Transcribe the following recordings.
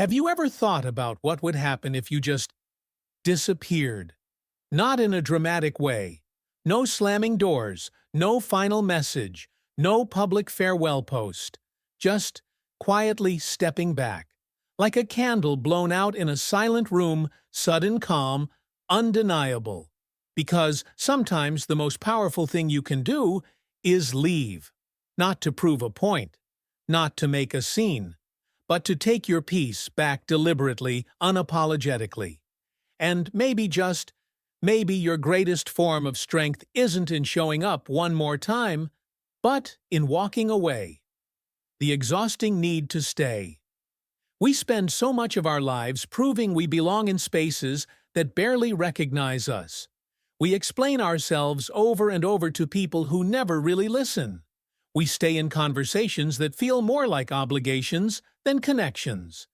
Have you ever thought about what would happen if you just disappeared? Not in a dramatic way. No slamming doors, no final message, no public farewell post. Just quietly stepping back. Like a candle blown out in a silent room, sudden calm, undeniable. Because sometimes the most powerful thing you can do is leave. Not to prove a point, not to make a scene, but to take your peace back deliberately, unapologetically. And maybe your greatest form of strength isn't in showing up one more time, but in walking away. The exhausting need to stay. We spend so much of our lives proving we belong in spaces that barely recognize us. We explain ourselves over and over to people who never really listen. We stay in conversations that feel more like obligations than connections.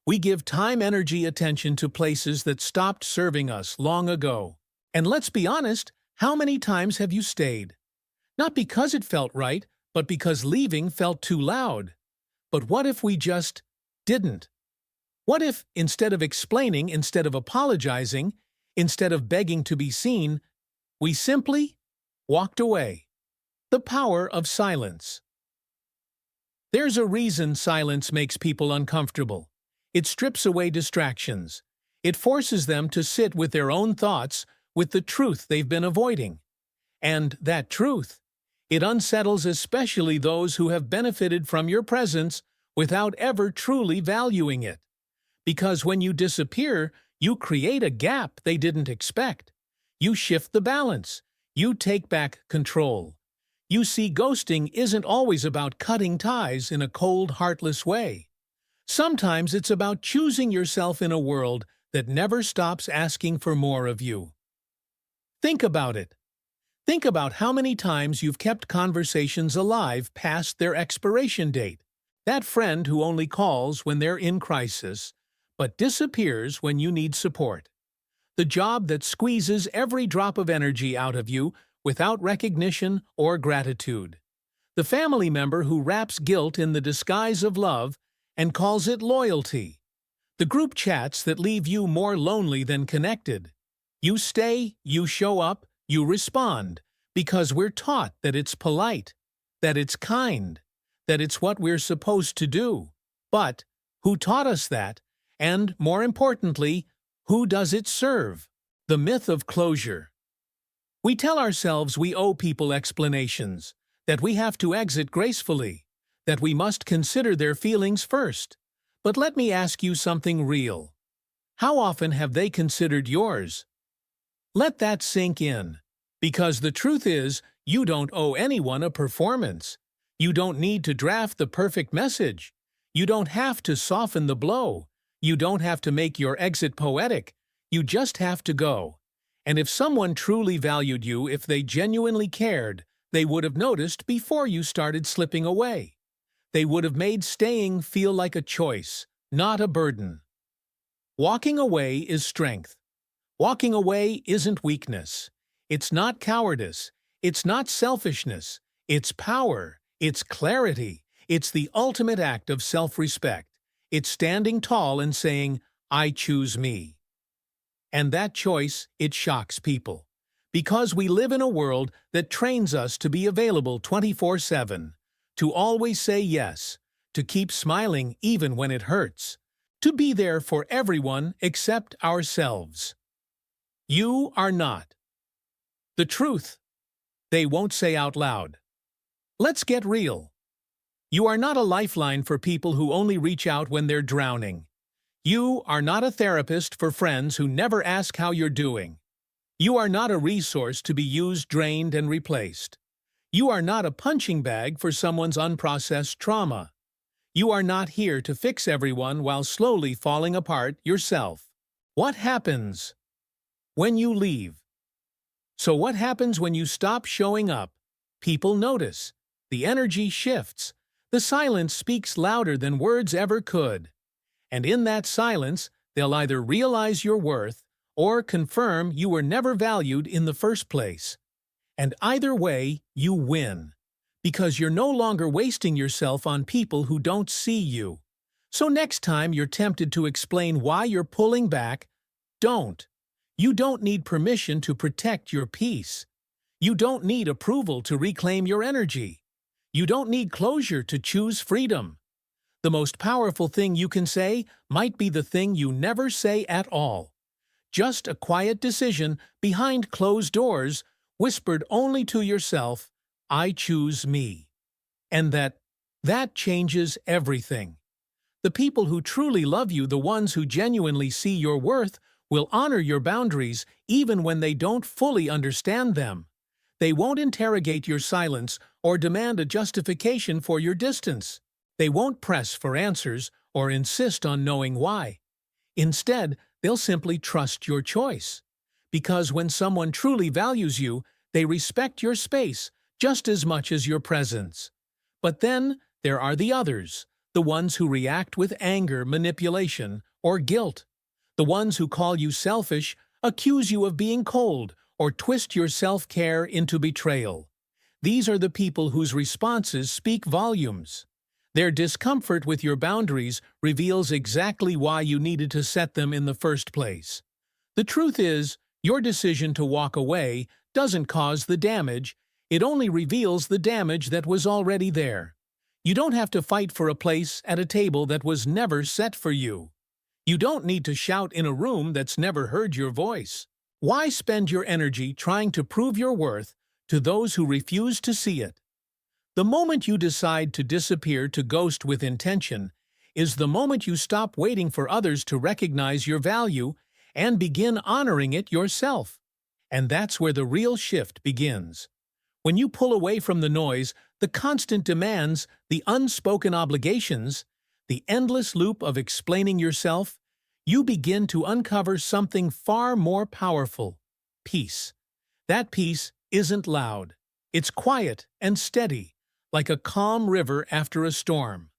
We give time, energy, attention to places that stopped serving us long ago. And let's be honest, how many times have you stayed? Not because it felt right, but because leaving felt too loud. But what if we just didn't? What if, instead of explaining, instead of apologizing, instead of begging to be seen, we simply walked away? The power of silence. There's a reason silence makes people uncomfortable. It strips away distractions. It forces them to sit with their own thoughts, with the truth they've been avoiding. And that truth, it unsettles especially those who have benefited from your presence without ever truly valuing it. Because when you disappear, you create a gap they didn't expect. You shift the balance. You take back control. You see, ghosting isn't always about cutting ties in a cold, heartless way. Sometimes it's about choosing yourself in a world that never stops asking for more of you. Think about it. Think about how many times you've kept conversations alive past their expiration date. That friend who only calls when they're in crisis, but disappears when you need support. The job that squeezes every drop of energy out of you without recognition or gratitude. The family member who wraps guilt in the disguise of love and calls it loyalty. The group chats that leave you more lonely than connected. You stay, you show up, you respond, because we're taught that it's polite, that it's kind, that it's what we're supposed to do. But who taught us that? And, more importantly, who does it serve? The myth of closure. We tell ourselves we owe people explanations, that we have to exit gracefully, that we must consider their feelings first. But let me ask you something real. How often have they considered yours? Let that sink in. Because the truth is, you don't owe anyone a performance. You don't need to draft the perfect message. You don't have to soften the blow. You don't have to make your exit poetic. You just have to go. And if someone truly valued you, if they genuinely cared, they would have noticed before you started slipping away. They would have made staying feel like a choice, not a burden. Walking away is strength. Walking away isn't weakness. It's not cowardice. It's not selfishness. It's power. It's clarity. It's the ultimate act of self-respect. It's standing tall and saying, I choose me. And that choice, it shocks people. Because we live in a world that trains us to be available 24/7, to always say yes, to keep smiling even when it hurts, to be there for everyone except ourselves. You are not. The truth, they won't say out loud. Let's get real. You are not a lifeline for people who only reach out when they're drowning. You are not a therapist for friends who never ask how you're doing. You are not a resource to be used, drained, and replaced. You are not a punching bag for someone's unprocessed trauma. You are not here to fix everyone while slowly falling apart yourself. What happens when you leave? So what happens when you stop showing up? People notice. The energy shifts. The silence speaks louder than words ever could. And in that silence, they'll either realize your worth or confirm you were never valued in the first place. And either way, you win. Because you're no longer wasting yourself on people who don't see you. So next time you're tempted to explain why you're pulling back, don't. You don't need permission to protect your peace. You don't need approval to reclaim your energy. You don't need closure to choose freedom. The most powerful thing you can say might be the thing you never say at all. Just a quiet decision behind closed doors, whispered only to yourself, "I choose me." And that changes everything. The people who truly love you, the ones who genuinely see your worth, will honor your boundaries even when they don't fully understand them. They won't interrogate your silence or demand a justification for your distance. They won't press for answers or insist on knowing why. Instead, they'll simply trust your choice. Because when someone truly values you, they respect your space just as much as your presence. But then there are the others, the ones who react with anger, manipulation, or guilt. The ones who call you selfish, accuse you of being cold, or twist your self-care into betrayal. These are the people whose responses speak volumes. Their discomfort with your boundaries reveals exactly why you needed to set them in the first place. The truth is, your decision to walk away doesn't cause the damage, it only reveals the damage that was already there. You don't have to fight for a place at a table that was never set for you. You don't need to shout in a room that's never heard your voice. Why spend your energy trying to prove your worth to those who refuse to see it? The moment you decide to disappear, to ghost with intention, is the moment you stop waiting for others to recognize your value and begin honoring it yourself. And that's where the real shift begins. When you pull away from the noise, the constant demands, the unspoken obligations, the endless loop of explaining yourself, you begin to uncover something far more powerful: peace. That peace isn't loud. It's quiet and steady, like a calm river after a storm.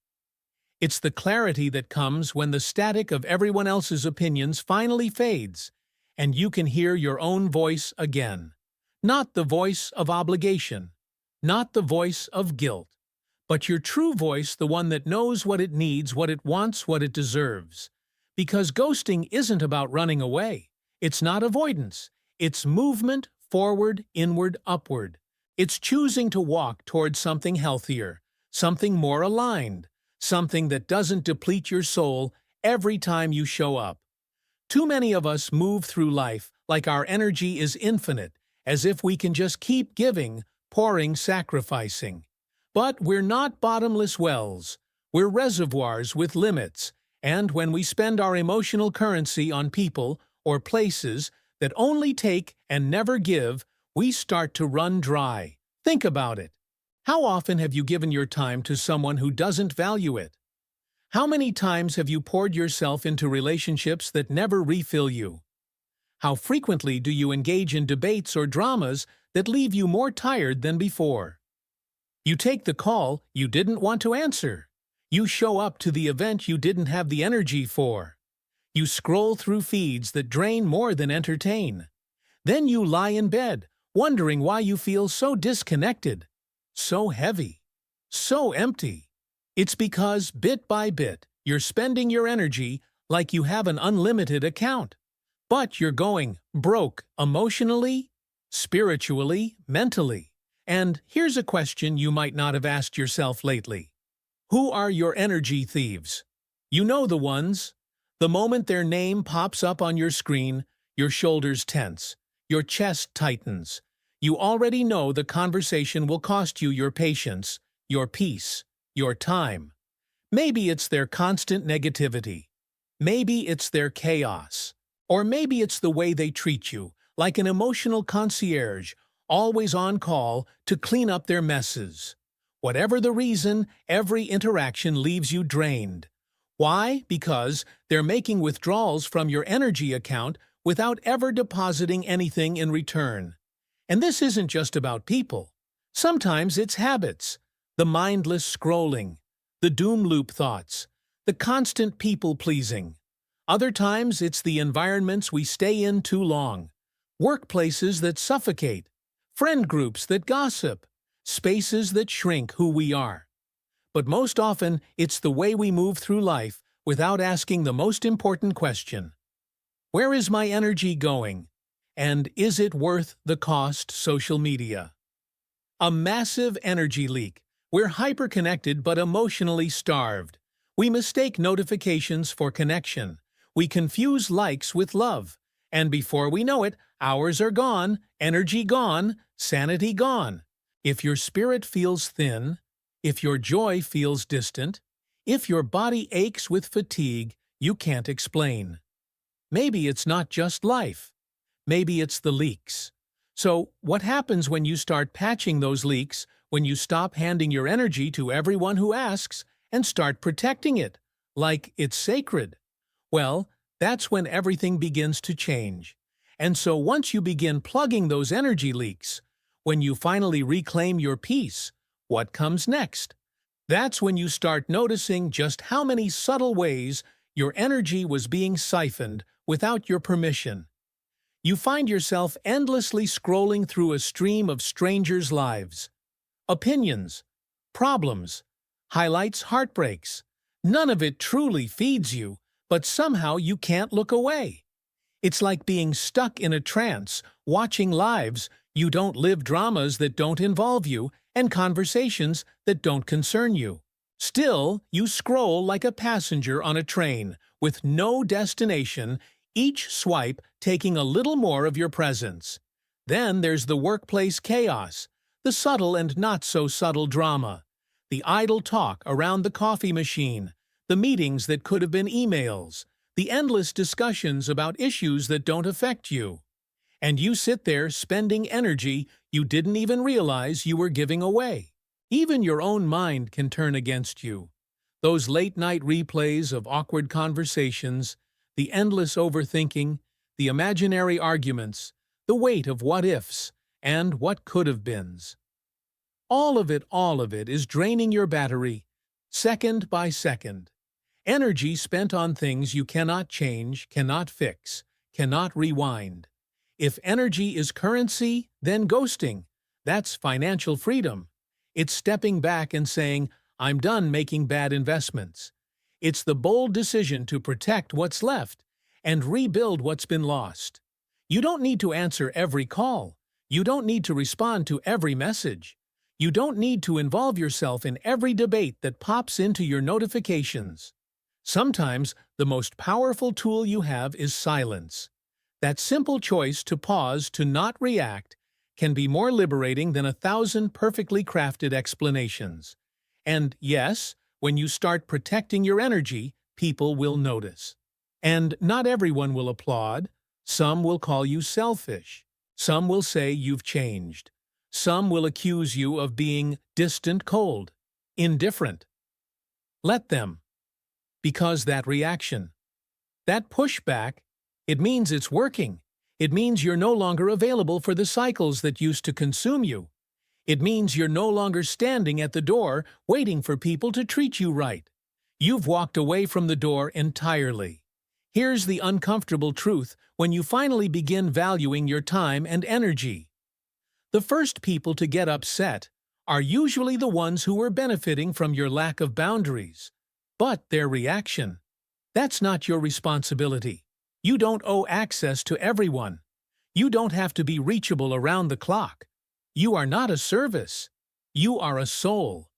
It's the clarity that comes when the static of everyone else's opinions finally fades, and you can hear your own voice again. Not the voice of obligation, not the voice of guilt, but your true voice, the one that knows what it needs, what it wants, what it deserves. Because ghosting isn't about running away. It's not avoidance. It's movement, forward, inward, upward. It's choosing to walk towards something healthier, something more aligned, something that doesn't deplete your soul every time you show up. Too many of us move through life like our energy is infinite, as if we can just keep giving, pouring, sacrificing. But we're not bottomless wells. We're reservoirs with limits, and when we spend our emotional currency on people or places that only take and never give, we start to run dry. Think about it. How often have you given your time to someone who doesn't value it? How many times have you poured yourself into relationships that never refill you? How frequently do you engage in debates or dramas that leave you more tired than before? You take the call you didn't want to answer. You show up to the event you didn't have the energy for. You scroll through feeds that drain more than entertain. Then you lie in bed, wondering why you feel so disconnected, so heavy, so empty. It's because, bit by bit, you're spending your energy like you have an unlimited account. But you're going broke emotionally, spiritually, mentally. And here's a question you might not have asked yourself lately. Who are your energy thieves? You know the ones. The moment their name pops up on your screen, your shoulders tense, your chest tightens. You already know the conversation will cost you your patience, your peace, your time. Maybe it's their constant negativity. Maybe it's their chaos. Or maybe it's the way they treat you, like an emotional concierge, always on call to clean up their messes. Whatever the reason, every interaction leaves you drained. Why? Because they're making withdrawals from your energy account without ever depositing anything in return. And this isn't just about people. Sometimes it's habits, the mindless scrolling, the doom loop thoughts, the constant people-pleasing. Other times it's the environments we stay in too long, workplaces that suffocate, friend groups that gossip, spaces that shrink who we are. but most often it's the way we move through life without asking the most important question. Where is my energy going? And is it worth the cost? Social media. A massive energy leak. We're hyperconnected but emotionally starved. We mistake notifications for connection. We confuse likes with love. And before we know it, hours are gone, energy gone, sanity gone. If your spirit feels thin, if your joy feels distant, if your body aches with fatigue, you can't explain. Maybe it's not just life. Maybe it's the leaks. So, what happens when you start patching those leaks, when you stop handing your energy to everyone who asks and start protecting it, like it's sacred? Well, that's when everything begins to change. And so once you begin plugging those energy leaks, when you finally reclaim your peace, what comes next? That's when you start noticing just how many subtle ways your energy was being siphoned without your permission. You find yourself endlessly scrolling through a stream of strangers' lives. Opinions, problems, highlights, heartbreaks. None of it truly feeds you, but somehow you can't look away. It's like being stuck in a trance, watching lives you don't live, dramas that don't involve you, and conversations that don't concern you. Still, you scroll like a passenger on a train, with no destination, each swipe taking a little more of your presence. Then there's the workplace chaos, the subtle and not-so-subtle drama, the idle talk around the coffee machine, the meetings that could have been emails, the endless discussions about issues that don't affect you. And you sit there spending energy you didn't even realize you were giving away. Even your own mind can turn against you. Those late-night replays of awkward conversations, the endless overthinking, the imaginary arguments, the weight of what-ifs and what could-have-beens. All of it is draining your battery, second by second. Energy spent on things you cannot change, cannot fix, cannot rewind. If energy is currency, then ghosting. That's financial freedom. It's stepping back and saying, I'm done making bad investments. It's the bold decision to protect what's left and rebuild what's been lost. You don't need to answer every call. You don't need to respond to every message. You don't need to involve yourself in every debate that pops into your notifications. Sometimes the most powerful tool you have is silence. That simple choice to pause, to not react, can be more liberating than 1,000 perfectly crafted explanations. And yes, when you start protecting your energy, people will notice. And not everyone will applaud. Some will call you selfish. Some will say you've changed. Some will accuse you of being distant, cold, indifferent. Let them. Because that reaction, that pushback, it means it's working. It means you're no longer available for the cycles that used to consume you. It means you're no longer standing at the door waiting for people to treat you right. You've walked away from the door entirely. Here's the uncomfortable truth when you finally begin valuing your time and energy. The first people to get upset are usually the ones who were benefiting from your lack of boundaries. But their reaction, that's not your responsibility. You don't owe access to everyone. You don't have to be reachable around the clock. You are not a service. You are a soul.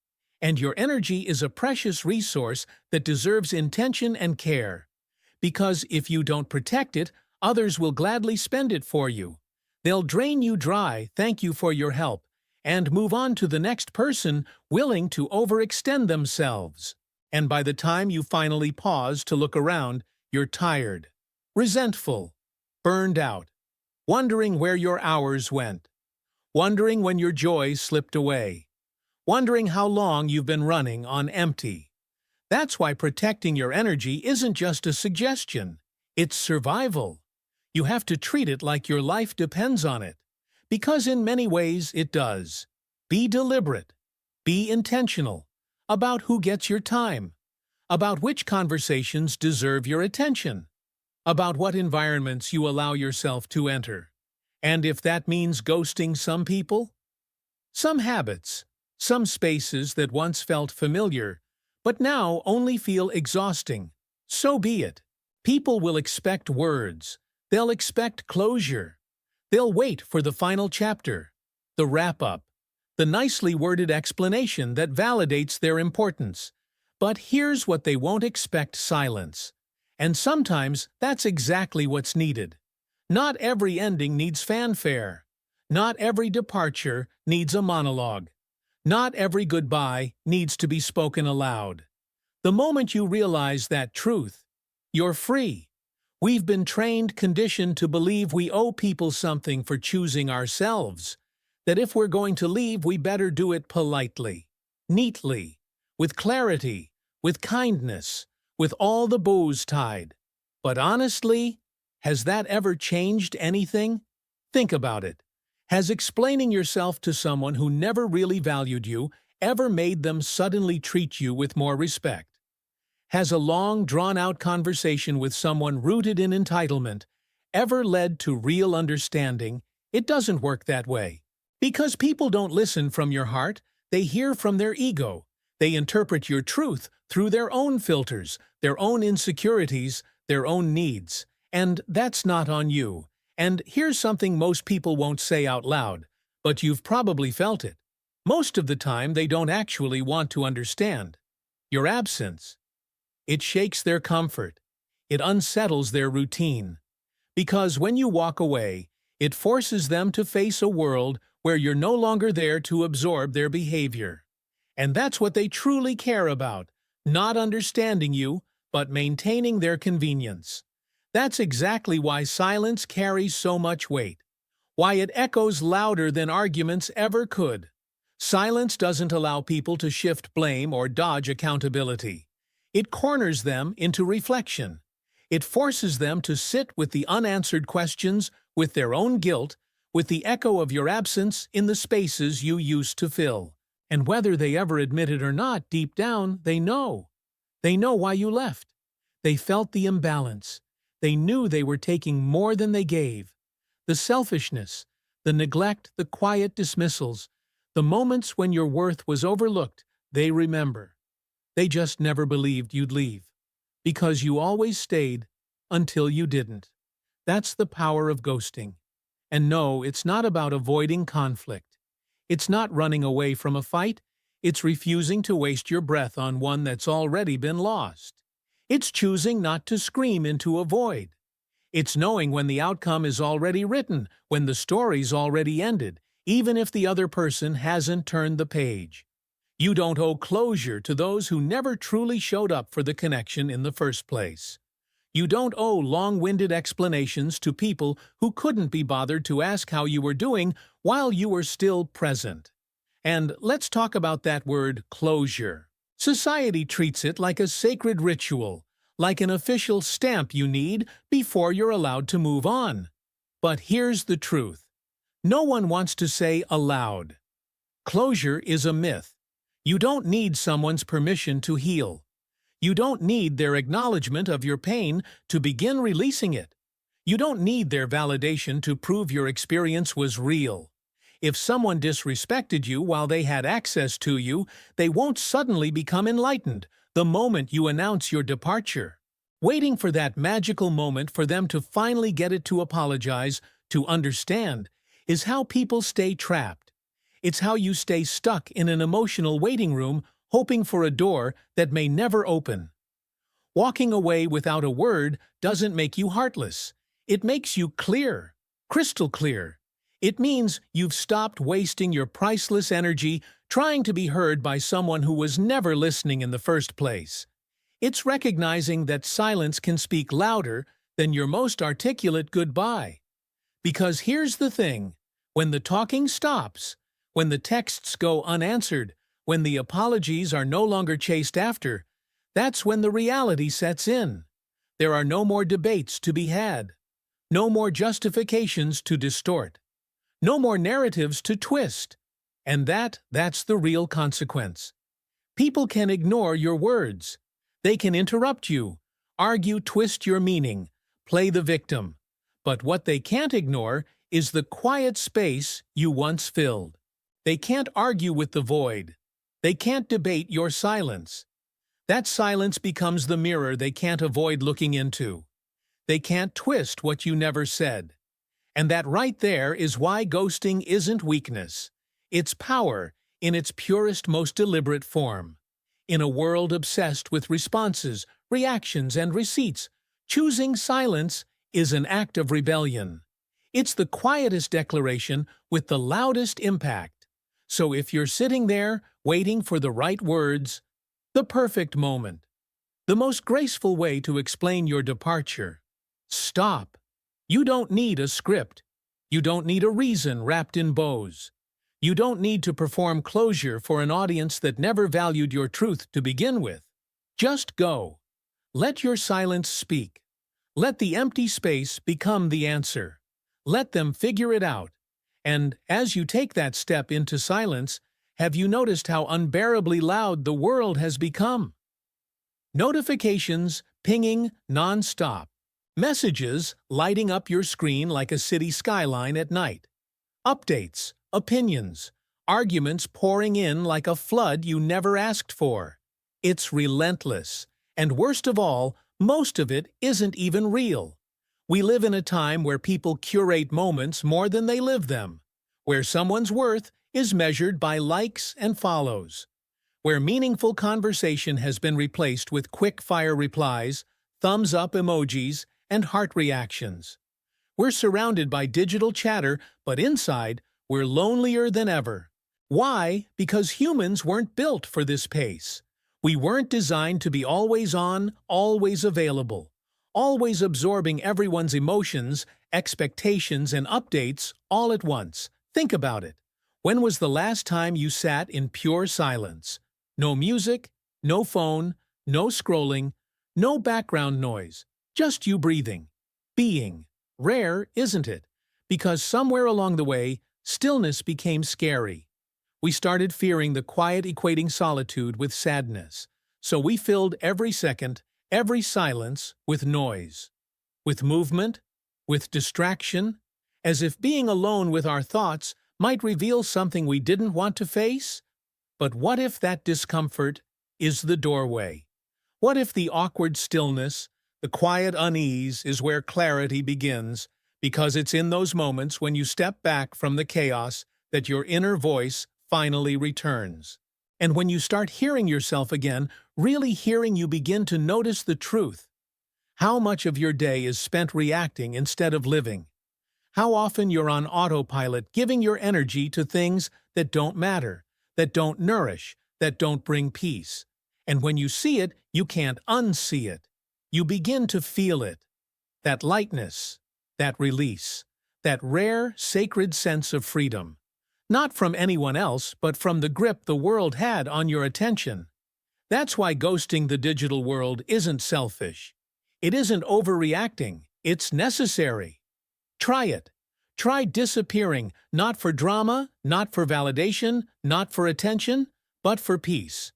And your energy is a precious resource that deserves intention and care. Because if you don't protect it, others will gladly spend it for you. They'll drain you dry, thank you for your help, and move on to the next person willing to overextend themselves. And by the time you finally pause to look around, you're tired, resentful, burned out, wondering where your hours went, wondering when your joy slipped away, wondering how long you've been running on empty. That's why protecting your energy isn't just a suggestion, it's survival. You have to treat it like your life depends on it, because in many ways it does. Be deliberate, be intentional about who gets your time, about which conversations deserve your attention, about what environments you allow yourself to enter. And if that means ghosting some people, some habits, some spaces that once felt familiar, but now only feel exhausting. So be it. People will expect words. They'll expect closure. They'll wait for the final chapter, the wrap-up, the nicely worded explanation that validates their importance. But here's what they won't expect: silence. And sometimes that's exactly what's needed. Not every ending needs fanfare. Not every departure needs a monologue. Not every goodbye needs to be spoken aloud. The moment you realize that truth, you're free. We've been trained, conditioned to believe we owe people something for choosing ourselves. That if we're going to leave, we better do it politely, neatly, with clarity, with kindness, with all the bows tied. But honestly, has that ever changed anything? Think about it. Has explaining yourself to someone who never really valued you ever made them suddenly treat you with more respect? Has a long, drawn-out conversation with someone rooted in entitlement ever led to real understanding? It doesn't work that way. Because people don't listen from your heart, they hear from their ego. They interpret your truth through their own filters, their own insecurities, their own needs. And that's not on you. And here's something most people won't say out loud, but you've probably felt it. Most of the time, they don't actually want to understand. Your absence. It shakes their comfort. It unsettles their routine. Because when you walk away, it forces them to face a world where you're no longer there to absorb their behavior. And that's what they truly care about, not understanding you, but maintaining their convenience. That's exactly why silence carries so much weight, why it echoes louder than arguments ever could. Silence doesn't allow people to shift blame or dodge accountability. It corners them into reflection. It forces them to sit with the unanswered questions, with their own guilt, with the echo of your absence in the spaces you used to fill. And whether they ever admit it or not, deep down, they know. They know why you left. They felt the imbalance. They knew they were taking more than they gave. The selfishness, the neglect, the quiet dismissals, the moments when your worth was overlooked, they remember. They just never believed you'd leave. Because you always stayed until you didn't. That's the power of ghosting. And no, it's not about avoiding conflict. It's not running away from a fight. It's refusing to waste your breath on one that's already been lost. It's choosing not to scream into a void. It's knowing when the outcome is already written, when the story's already ended, even if the other person hasn't turned the page. You don't owe closure to those who never truly showed up for the connection in the first place. You don't owe long-winded explanations to people who couldn't be bothered to ask how you were doing while you were still present. And let's talk about that word, closure. Society treats it like a sacred ritual, like an official stamp you need before you're allowed to move on. But here's the truth. No one wants to say aloud. Closure is a myth. You don't need someone's permission to heal. You don't need their acknowledgement of your pain to begin releasing it. You don't need their validation to prove your experience was real. If someone disrespected you while they had access to you, they won't suddenly become enlightened the moment you announce your departure. Waiting for that magical moment for them to finally get it to apologize, to understand, is how people stay trapped. It's how you stay stuck in an emotional waiting room, hoping for a door that may never open. Walking away without a word doesn't make you heartless. It makes you clear, crystal clear. It means you've stopped wasting your priceless energy trying to be heard by someone who was never listening in the first place. It's recognizing that silence can speak louder than your most articulate goodbye. Because here's the thing, when the talking stops, when the texts go unanswered, when the apologies are no longer chased after, that's when the reality sets in. There are no more debates to be had, no more justifications to distort, no more narratives to twist. And that's the real consequence. People can ignore your words. They can interrupt you, argue, twist your meaning, play the victim. But what they can't ignore is the quiet space you once filled. They can't argue with the void. They can't debate your silence. That silence becomes the mirror they can't avoid looking into. They can't twist what you never said. And that right there is why ghosting isn't weakness. It's power in its purest, most deliberate form. In a world obsessed with responses, reactions, and receipts, choosing silence is an act of rebellion. It's the quietest declaration with the loudest impact. So if you're sitting there, waiting for the right words, the perfect moment, the most graceful way to explain your departure, stop. You don't need a script. You don't need a reason wrapped in bows. You don't need to perform closure for an audience that never valued your truth to begin with. Just go. Let your silence speak. Let the empty space become the answer. Let them figure it out. And as you take that step into silence, have you noticed how unbearably loud the world has become? Notifications pinging non-stop. Messages lighting up your screen like a city skyline at night. Updates, opinions, arguments pouring in like a flood you never asked for. It's relentless. And worst of all, most of it isn't even real. We live in a time where people curate moments more than they live them, where someone's worth is measured by likes and follows, where meaningful conversation has been replaced with quick-fire replies, thumbs-up emojis, and heart reactions. We're surrounded by digital chatter, but inside, we're lonelier than ever. Why? Because humans weren't built for this pace. We weren't designed to be always on, always available, always absorbing everyone's emotions, expectations, and updates all at once. Think about it. When was the last time you sat in pure silence? No music, no phone, no scrolling, no background noise. Just you breathing, being. Rare, isn't it? Because somewhere along the way, stillness became scary. We started fearing the quiet equating solitude with sadness. So we filled every second, every silence with noise, with movement, with distraction, as if being alone with our thoughts might reveal something we didn't want to face. But what if that discomfort is the doorway? What if the awkward stillness, the quiet unease is where clarity begins, because it's in those moments when you step back from the chaos that your inner voice finally returns. And when you start hearing yourself again, really hearing, you begin to notice the truth. How much of your day is spent reacting instead of living? How often you're on autopilot, giving your energy to things that don't matter, that don't nourish, that don't bring peace. And when you see it, you can't unsee it. You begin to feel it. That lightness, that release, that rare, sacred sense of freedom. Not from anyone else, but from the grip the world had on your attention. That's why ghosting the digital world isn't selfish. It isn't overreacting. It's necessary. Try it. Try disappearing, not for drama, not for validation, not for attention, but for peace.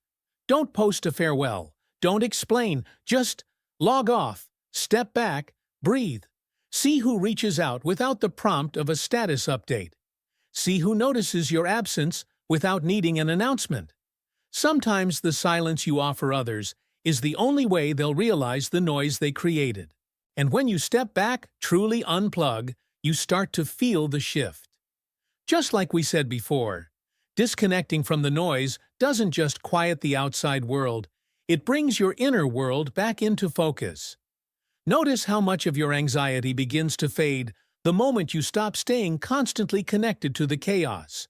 Don't post a farewell. Don't explain. Just log off, step back, breathe. See who reaches out without the prompt of a status update. See who notices your absence without needing an announcement. Sometimes the silence you offer others is the only way they'll realize the noise they created. And when you step back, truly unplug, you start to feel the shift. Just like we said before, disconnecting from the noise doesn't just quiet the outside world, it brings your inner world back into focus. Notice how much of your anxiety begins to fade the moment you stop staying constantly connected to the chaos.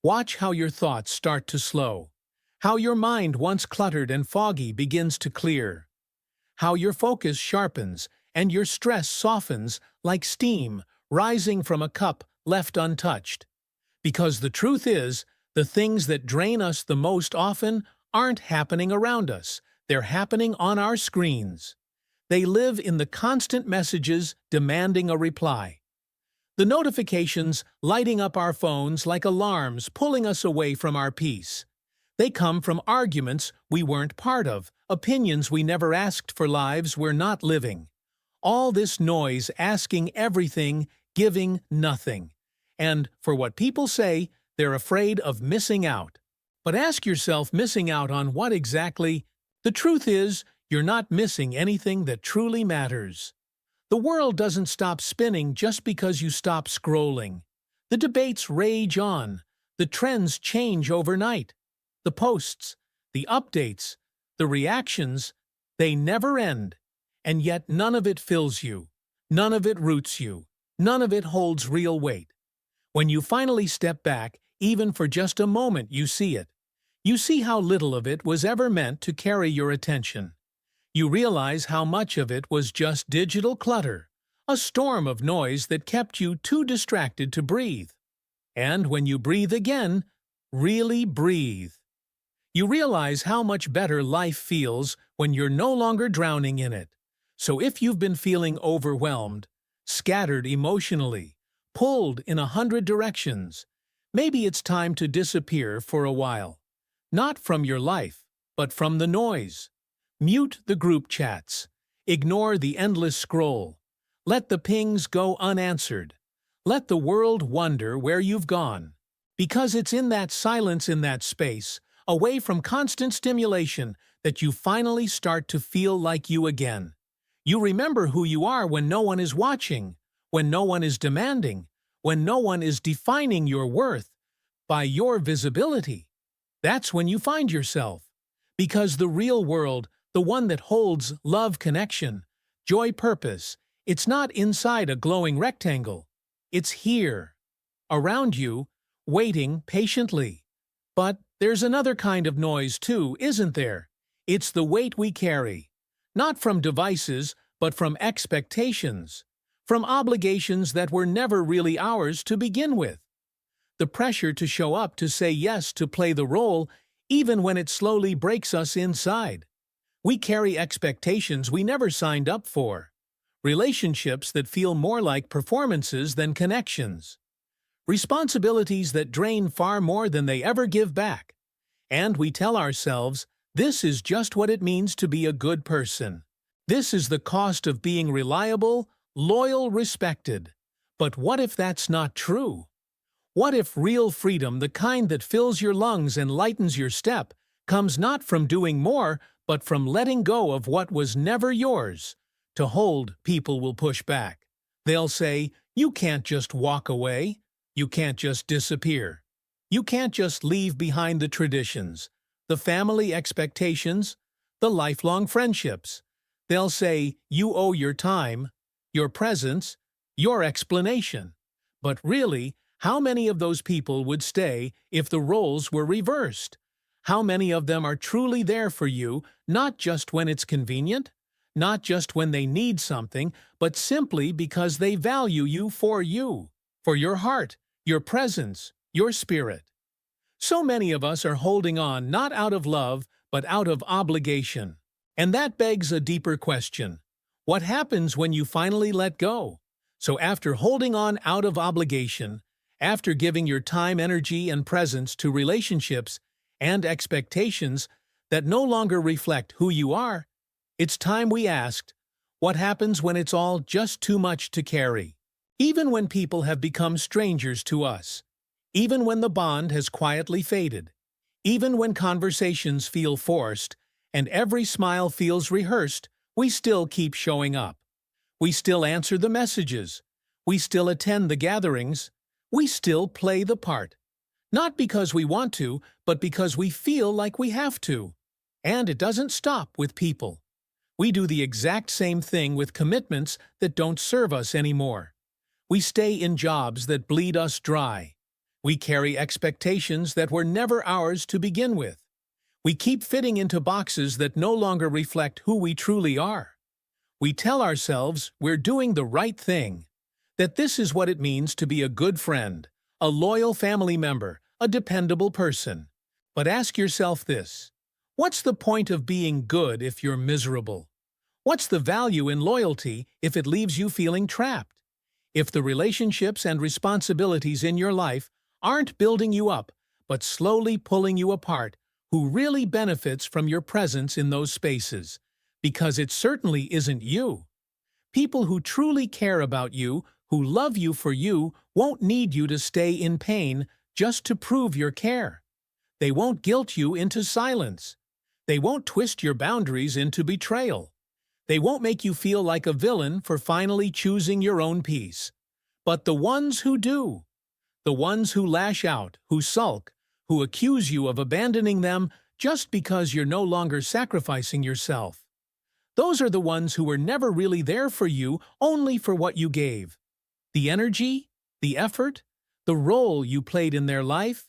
Watch how your thoughts start to slow, how your mind once cluttered and foggy begins to clear, how your focus sharpens and your stress softens like steam rising from a cup left untouched. Because the truth is, the things that drain us the most often aren't happening around us. They're happening on our screens. They live in the constant messages demanding a reply. The notifications lighting up our phones like alarms pulling us away from our peace. They come from arguments we weren't part of, opinions we never asked for, lives we're not living. All this noise asking everything, giving nothing. And, for what people say, They're afraid of missing out. But ask yourself, missing out on what exactly? The truth is, you're not missing anything that truly matters. The world doesn't stop spinning just because you stop scrolling. The debates rage on. The trends change overnight. The posts, the updates, the reactions, they never end. And yet none of it fills you. None of it roots you. None of it holds real weight. When you finally step back, even for just a moment, you see it. You see how little of it was ever meant to carry your attention. You realize how much of it was just digital clutter, a storm of noise that kept you too distracted to breathe. And when you breathe again, really breathe, you realize how much better life feels when you're no longer drowning in it. So if you've been feeling overwhelmed, scattered emotionally, pulled in 100 directions, maybe it's time to disappear for a while. Not from your life, but from the noise. Mute the group chats. Ignore the endless scroll. Let the pings go unanswered. Let the world wonder where you've gone. Because it's in that silence, in that space, away from constant stimulation, that you finally start to feel like you again. You remember who you are when no one is watching, when no one is demanding, when no one is defining your worth by your visibility. That's when you find yourself. Because the real world, the one that holds love, connection, joy, purpose, it's not inside a glowing rectangle. It's here, around you, waiting patiently. But there's another kind of noise too, isn't there? It's the weight we carry. Not from devices, but from expectations. From obligations that were never really ours to begin with. The pressure to show up, to say yes, to play the role, even when it slowly breaks us inside. We carry expectations we never signed up for. Relationships that feel more like performances than connections. Responsibilities that drain far more than they ever give back. And we tell ourselves, this is just what it means to be a good person. This is the cost of being reliable, loyal, respected. But what if that's not true? What if real freedom, the kind that fills your lungs and lightens your step, comes not from doing more, but from letting go of what was never yours? To hold, people will push back. They'll say, you can't just walk away. You can't just disappear. You can't just leave behind the traditions, the family expectations, the lifelong friendships. They'll say, you owe your time, your presence, your explanation. But really, how many of those people would stay if the roles were reversed? How many of them are truly there for you, not just when it's convenient, not just when they need something, but simply because they value you, for your heart, your presence, your spirit? So many of us are holding on not out of love, but out of obligation. And that begs a deeper question. What happens when you finally let go? So after holding on out of obligation, after giving your time, energy, and presence to relationships and expectations that no longer reflect who you are, it's time we asked, what happens when it's all just too much to carry? Even when people have become strangers to us, even when the bond has quietly faded, even when conversations feel forced and every smile feels rehearsed, we still keep showing up. We still answer the messages. We still attend the gatherings. We still play the part. Not because we want to, but because we feel like we have to. And it doesn't stop with people. We do the exact same thing with commitments that don't serve us anymore. We stay in jobs that bleed us dry. We carry expectations that were never ours to begin with. We keep fitting into boxes that no longer reflect who we truly are. We tell ourselves we're doing the right thing, that this is what it means to be a good friend, a loyal family member, a dependable person. But ask yourself this: what's the point of being good if you're miserable? What's the value in loyalty if it leaves you feeling trapped? If the relationships and responsibilities in your life aren't building you up, but slowly pulling you apart, who really benefits from your presence in those spaces? Because it certainly isn't you. People who truly care about you, who love you for you, won't need you to stay in pain just to prove your care. They won't guilt you into silence. They won't twist your boundaries into betrayal. They won't make you feel like a villain for finally choosing your own peace. But the ones who do, the ones who lash out, who sulk, who accuse you of abandoning them just because you're no longer sacrificing yourself, those are the ones who were never really there for you, only for what you gave. The energy, the effort, the role you played in their life,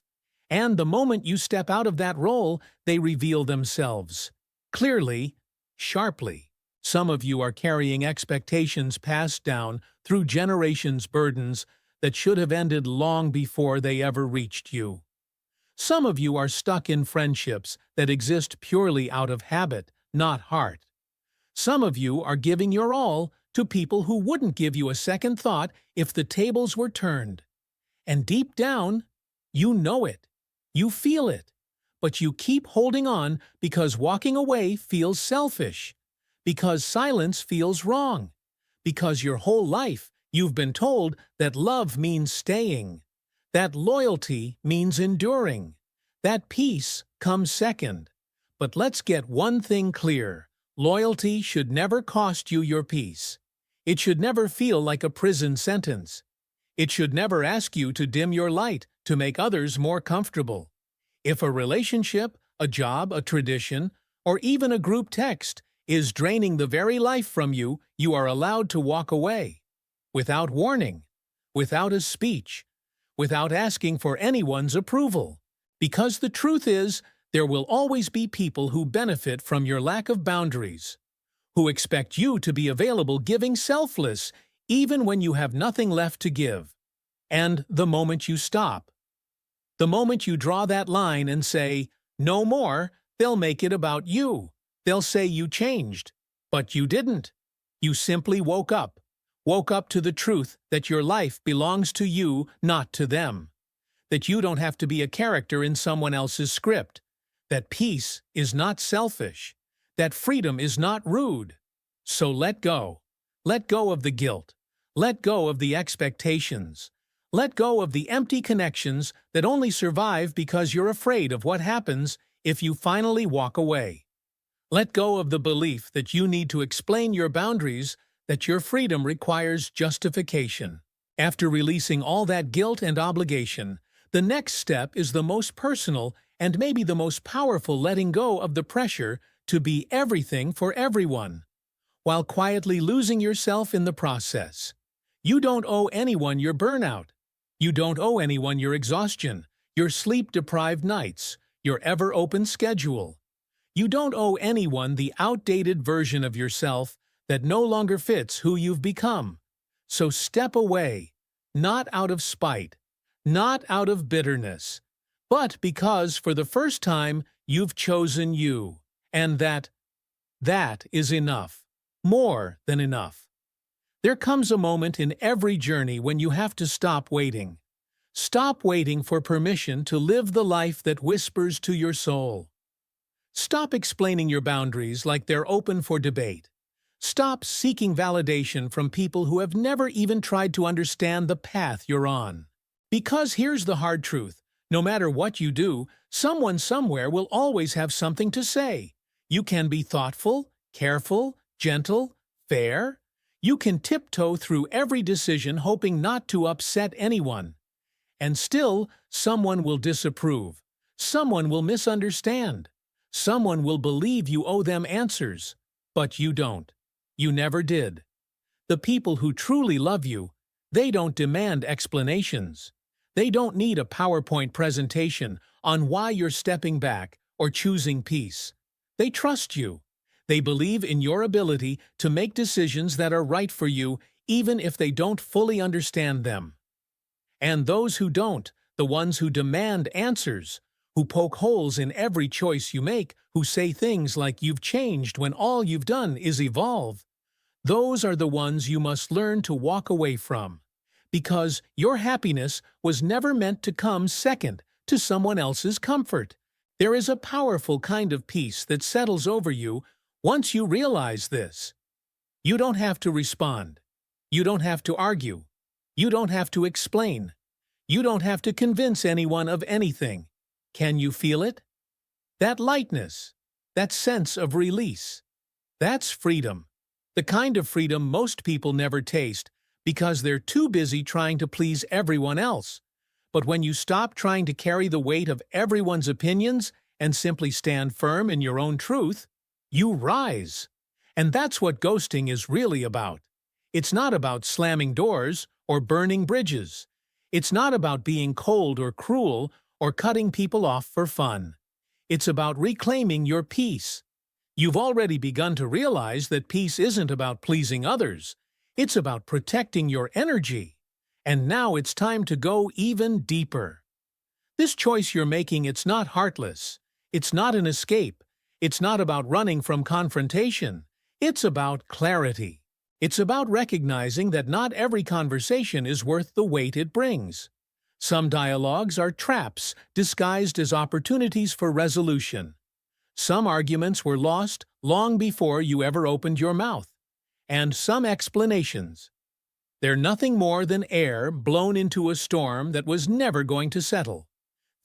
and the moment you step out of that role, they reveal themselves. Clearly, sharply. Some of you are carrying expectations passed down through generations' burdens that should have ended long before they ever reached you. Some of you are stuck in friendships that exist purely out of habit, not heart. Some of you are giving your all to people who wouldn't give you a second thought if the tables were turned. And deep down, you know it. You feel it. But you keep holding on because walking away feels selfish. Because silence feels wrong. Because your whole life you've been told that love means staying. That loyalty means enduring. That peace comes second. But let's get one thing clear. Loyalty should never cost you your peace. It should never feel like a prison sentence. It should never ask you to dim your light to make others more comfortable. If a relationship, a job, a tradition, or even a group text is draining the very life from you, you are allowed to walk away. Without warning, without a speech, without asking for anyone's approval. Because the truth is, there will always be people who benefit from your lack of boundaries, who expect you to be available, giving selfless, even when you have nothing left to give. And the moment you stop, the moment you draw that line and say, no more, they'll make it about you. They'll say you changed. But you didn't. You simply woke up to the truth that your life belongs to you, not to them. That you don't have to be a character in someone else's script. That peace is not selfish. That freedom is not rude. So let go. Let go of the guilt. Let go of the expectations. Let go of the empty connections that only survive because you're afraid of what happens if you finally walk away. Let go of the belief that you need to explain your boundaries, that your freedom requires justification. After releasing all that guilt and obligation, the next step is the most personal and maybe the most powerful, letting go of the pressure to be everything for everyone, while quietly losing yourself in the process. You don't owe anyone your burnout. You don't owe anyone your exhaustion, your sleep-deprived nights, your ever-open schedule. You don't owe anyone the outdated version of yourself that no longer fits who you've become. So step away, not out of spite, not out of bitterness, but because for the first time you've chosen you, and that is enough, more than enough. There comes a moment in every journey when you have to stop waiting. Stop waiting for permission to live the life that whispers to your soul. Stop explaining your boundaries like they're open for debate. Stop seeking validation from people who have never even tried to understand the path you're on. Because here's the hard truth. No matter what you do, someone somewhere will always have something to say. You can be thoughtful, careful, gentle, fair. You can tiptoe through every decision hoping not to upset anyone. And still, someone will disapprove. Someone will misunderstand. Someone will believe you owe them answers. But you don't. You never did. The people who truly love you, they don't demand explanations. They don't need a PowerPoint presentation on why you're stepping back or choosing peace. They trust you. They believe in your ability to make decisions that are right for you, even if they don't fully understand them. And those who don't, the ones who demand answers, who poke holes in every choice you make, who say things like you've changed when all you've done is evolve, those are the ones you must learn to walk away from. Because your happiness was never meant to come second to someone else's comfort. There is a powerful kind of peace that settles over you once you realize this. You don't have to respond. You don't have to argue. You don't have to explain. You don't have to convince anyone of anything. Can you feel it? That lightness, that sense of release. That's freedom. The kind of freedom most people never taste because they're too busy trying to please everyone else. But when you stop trying to carry the weight of everyone's opinions and simply stand firm in your own truth, you rise. And that's what ghosting is really about. It's not about slamming doors or burning bridges. It's not about being cold or cruel or cutting people off for fun. It's about reclaiming your peace. You've already begun to realize that peace isn't about pleasing others. It's about protecting your energy. And now it's time to go even deeper. This choice you're making, it's not heartless. It's not an escape. It's not about running from confrontation. It's about clarity. It's about recognizing that not every conversation is worth the weight it brings. Some dialogues are traps disguised as opportunities for resolution. Some arguments were lost long before you ever opened your mouth. And some explanations, they're nothing more than air blown into a storm that was never going to settle.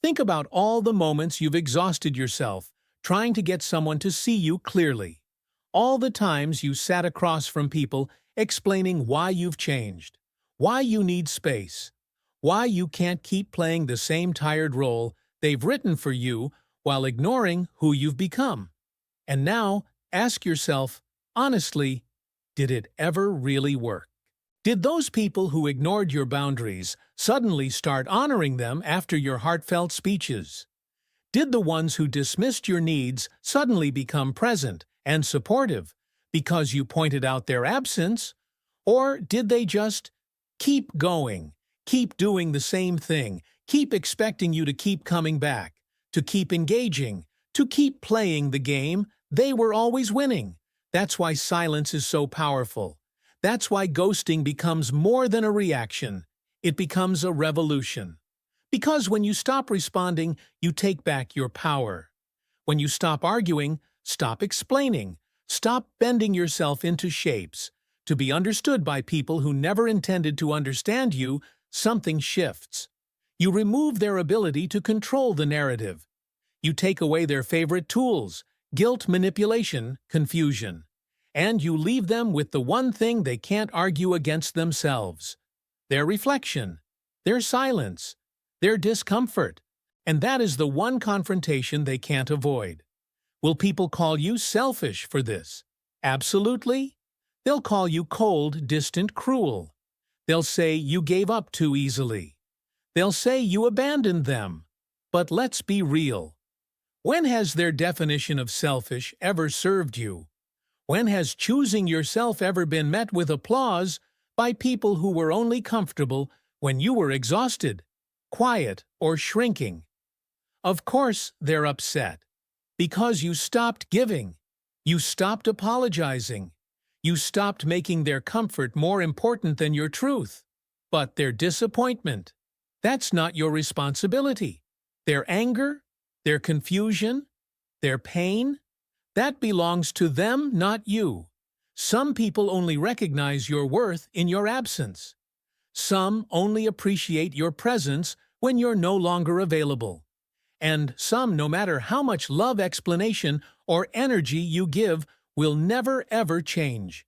Think about all the moments you've exhausted yourself trying to get someone to see you clearly. All the times you sat across from people explaining why you've changed, why you need space, why you can't keep playing the same tired role they've written for you while ignoring who you've become. And now, ask yourself, honestly, did it ever really work? Did those people who ignored your boundaries suddenly start honoring them after your heartfelt speeches? Did the ones who dismissed your needs suddenly become present and supportive because you pointed out their absence? Or did they just keep going, keep doing the same thing, keep expecting you to keep coming back, to keep engaging, to keep playing the game they were always winning? That's why silence is so powerful. That's why ghosting becomes more than a reaction. It becomes a revolution. Because when you stop responding, you take back your power. When you stop arguing, stop explaining, stop bending yourself into shapes to be understood by people who never intended to understand you, something shifts. You remove their ability to control the narrative. You take away their favorite tools, guilt, manipulation, confusion. And you leave them with the one thing they can't argue against themselves: their reflection, their silence, their discomfort. And that is the one confrontation they can't avoid. Will people call you selfish for this? Absolutely. They'll call you cold, distant, cruel. They'll say you gave up too easily. They'll say you abandoned them. But let's be real. When has their definition of selfish ever served you? When has choosing yourself ever been met with applause by people who were only comfortable when you were exhausted, quiet, or shrinking? Of course they're upset. Because you stopped giving. You stopped apologizing. You stopped making their comfort more important than your truth. But their disappointment, that's not your responsibility. Their anger, their confusion, their pain, that belongs to them, not you. Some people only recognize your worth in your absence. Some only appreciate your presence when you're no longer available. And some, no matter how much love, explanation, or energy you give, will never ever change.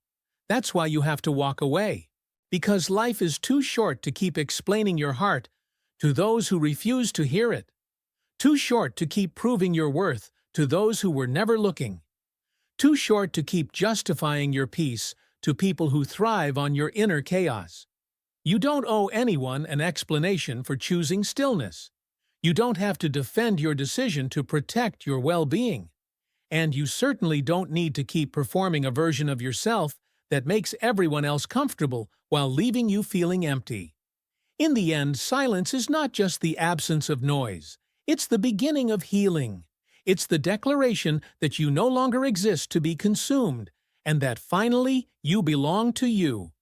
That's why you have to walk away. Because life is too short to keep explaining your heart to those who refuse to hear it. Too short to keep proving your worth to those who were never looking. Too short to keep justifying your peace to people who thrive on your inner chaos. You don't owe anyone an explanation for choosing stillness. You don't have to defend your decision to protect your well-being. And you certainly don't need to keep performing a version of yourself that makes everyone else comfortable while leaving you feeling empty. In the end, silence is not just the absence of noise. It's the beginning of healing. It's the declaration that you no longer exist to be consumed, and that finally you belong to you.